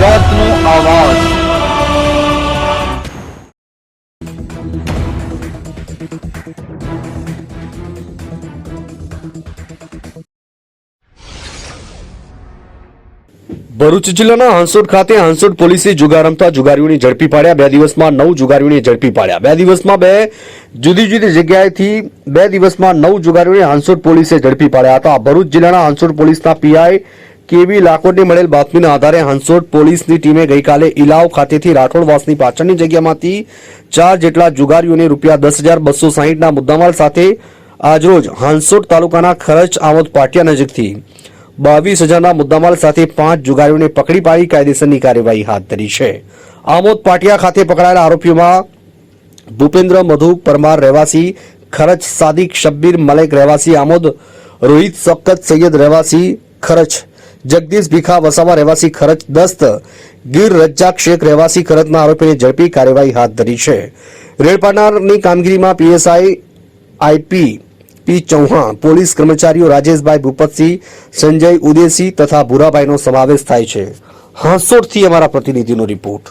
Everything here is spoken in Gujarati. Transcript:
ગુજરાતનો આવાજ। ભરૂચ જિલ્લાના હાંસોટ ખાતે હાંસોટ પોલીસે જુગાર રમતા જુગારીઓને ઝડપી પાડ્યા। 2 દિવસમાં 9 જુગારીઓને ઝડપી પાડ્યા। 2 દિવસમાં 2 જુદી જુદી જગ્યાએથી 2 દિવસમાં 9 જુગારીઓને હાંસોટ પોલીસે ઝડપી પાડ્યા હતા। ભરૂચ જિલ્લાના હાંસોટ પોલીસના પીઆઈ કેવી લાકોડને મળેલ બાતમીના આધારે હાંસોટ પોલીસની ટીમે ગઈકાલે ઇલાવ ખાતેથી રાઠોડવાસની પાછળની જગ્યામાંથી 4 જેટલા જુગારીઓને ₹10,260ના મુદ્દામાલ સાથે આજરોજ હાંસોટ તાલુકાના ખરચ આમોદ પાટિયા નજીકથી 22,000ના મુદ્દામાલ સાથે 5 જુગારીઓને પકડી પાડી કાયદેસરની કાર્યવાહી હાથ ધરી છે। આમોદ પાટિયા ખાતે પકડાયેલા આરોપીઓમાં ભૂપેન્દ્ર મધુ પરમાર રહેવાસી ખરચ, સાદિક શબ્બીર મલેક રહેવાસી આમોદ, રોહિત સક્કત સૈયદ રહેવાસી ખરચ, જગદીશ ભીખા વસાવા રહેવાસી ખરચ, દસ્ત ગીર રज्जाक શેખ રહેવાસી ખરચના આરોપીને ઝડપી કાર્યવાહી હાથ ધરી છે। રેડ પાડનારની કામગીરીમાં પીએસઆઈ આઈપી પી ચૌહાણ, પોલીસ કર્મચારીઓ રાજેશભાઈ ભૂપતસિંહ, સંજય ઉદેસી તથા ભૂરાભાઈનો સમાવેશ થાય છે। હાંસોટથી અમારા પ્રતિનિધિનો રિપોર્ટ।